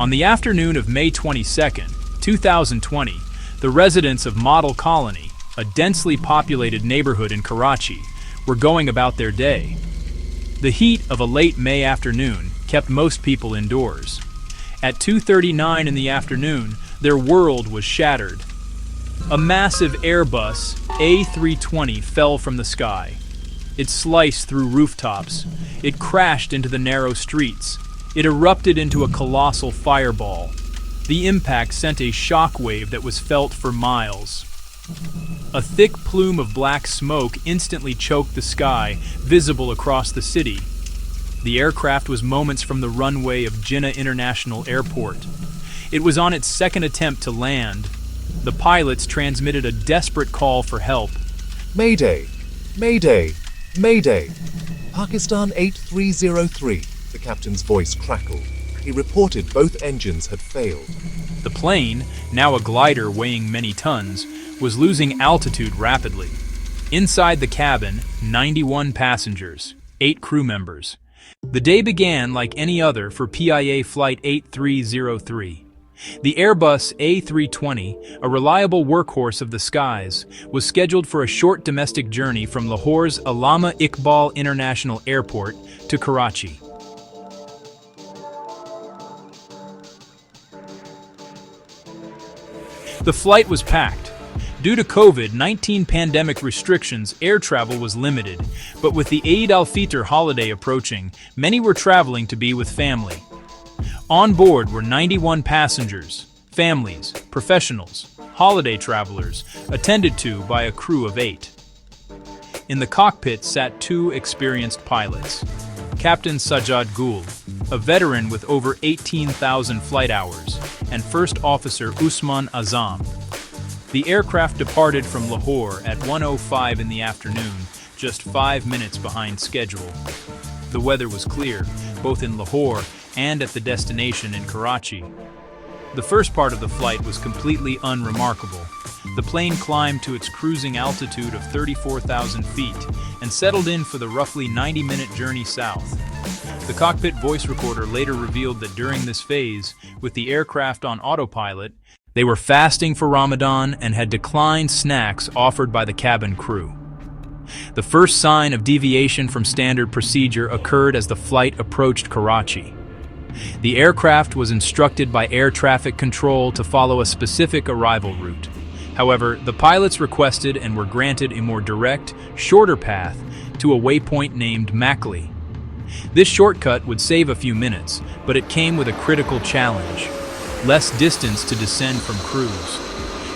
On the afternoon of May 22, 2020, the residents of Model Colony, a densely populated neighborhood in Karachi, were going about their day. The heat of a late May afternoon kept most people indoors. At 2:39 in the afternoon, their world was shattered. A massive Airbus A320 fell from the sky. It sliced through rooftops. It crashed into the narrow streets. It erupted into a colossal fireball. The impact sent a shock wave that was felt for miles. A thick plume of black smoke instantly choked the sky, visible across the city. The aircraft was moments from the runway of Jinnah International Airport. It was on its second attempt to land. The pilots transmitted a desperate call for help. Mayday! Mayday! Mayday! Pakistan 8303, the captain's voice crackled. He reported both engines had failed. The plane, now a glider weighing many tons, was losing altitude rapidly. Inside the cabin, 91 passengers, 8 crew members. The day began like any other for PIA Flight 8303. The Airbus A320, a reliable workhorse of the skies, was scheduled for a short domestic journey from Lahore's Allama Iqbal International Airport to Karachi. The flight was packed. Due to COVID-19 pandemic restrictions, air travel was limited, but with the Eid al-Fitr holiday approaching, many were traveling to be with family. On board were 91 passengers, families, professionals, holiday travelers, attended to by a crew of 8. In the cockpit sat 2 experienced pilots. Captain Sajjad Gul, a veteran with over 18,000 flight hours, and First Officer Usman Azam. The aircraft departed from Lahore at 1:05 in the afternoon, just 5 minutes behind schedule. The weather was clear, both in Lahore and at the destination in Karachi. The first part of the flight was completely unremarkable. The plane climbed to its cruising altitude of 34,000 feet and settled in for the roughly 90-minute journey south. The cockpit voice recorder later revealed that during this phase, with the aircraft on autopilot, they were fasting for Ramadan and had declined snacks offered by the cabin crew. The first sign of deviation from standard procedure occurred as the flight approached Karachi. The aircraft was instructed by air traffic control to follow a specific arrival route. However, the pilots requested and were granted a more direct, shorter path to a waypoint named Makli. This shortcut would save a few minutes, but it came with a critical challenge: less distance to descend from cruise.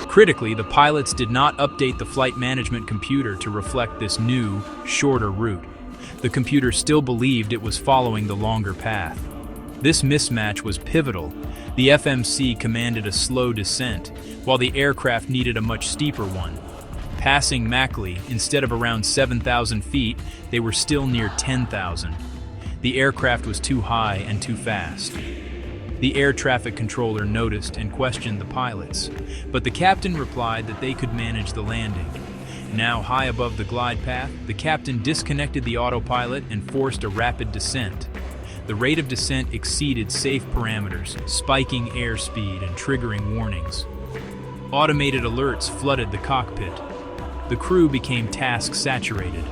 Critically, the pilots did not update the flight management computer to reflect this new, shorter route. The computer still believed it was following the longer path. This mismatch was pivotal. The FMC commanded a slow descent, while the aircraft needed a much steeper one. Passing Makli, instead of around 7,000 feet, they were still near 10,000. The aircraft was too high and too fast. The air traffic controller noticed and questioned the pilots, but the captain replied that they could manage the landing. Now high above the glide path, the captain disconnected the autopilot and forced a rapid descent. The rate of descent exceeded safe parameters, spiking airspeed and triggering warnings. Automated alerts flooded the cockpit. The crew became task-saturated.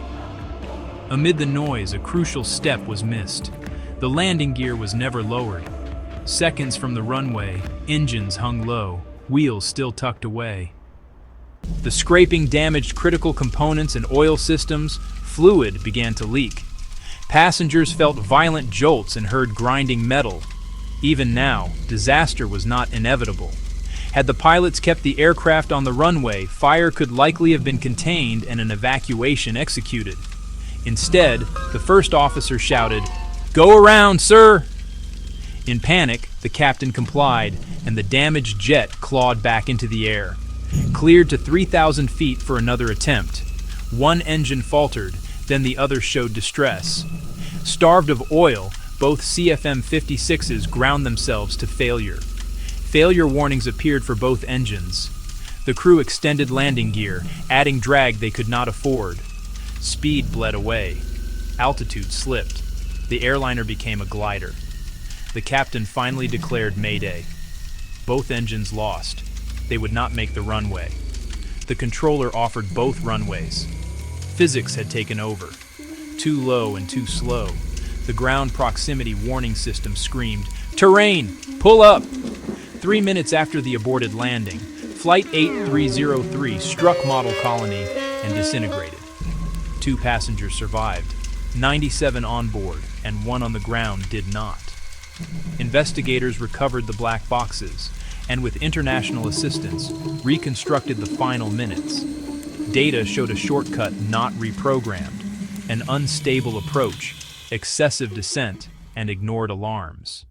Amid the noise, a crucial step was missed. The landing gear was never lowered. Seconds from the runway, engines hung low, wheels still tucked away. The scraping damaged critical components and oil systems. Fluid began to leak. Passengers felt violent jolts and heard grinding metal. Even now, disaster was not inevitable. Had the pilots kept the aircraft on the runway, fire could likely have been contained and an evacuation executed. Instead, the first officer shouted, "Go around, sir!" In panic, the captain complied, and the damaged jet clawed back into the air. Cleared to 3,000 feet for another attempt. One engine faltered, then the other showed distress. Starved of oil, both CFM56s ground themselves to failure. Failure warnings appeared for both engines. The crew extended landing gear, adding drag they could not afford. Speed bled away. Altitude slipped. The airliner became a glider. The captain finally declared Mayday. Both engines lost. They would not make the runway. The controller offered both runways. Physics had taken over. Too low and too slow. The ground proximity warning system screamed, "Terrain! Pull up!" 3 minutes after the aborted landing, Flight 8303 struck Model Colony and disintegrated. 2 passengers survived. 97 on board and 1 on the ground did not. Investigators recovered the black boxes and, with international assistance, reconstructed the final minutes. Data showed a shortcut not reprogrammed, an unstable approach, excessive descent, and ignored alarms.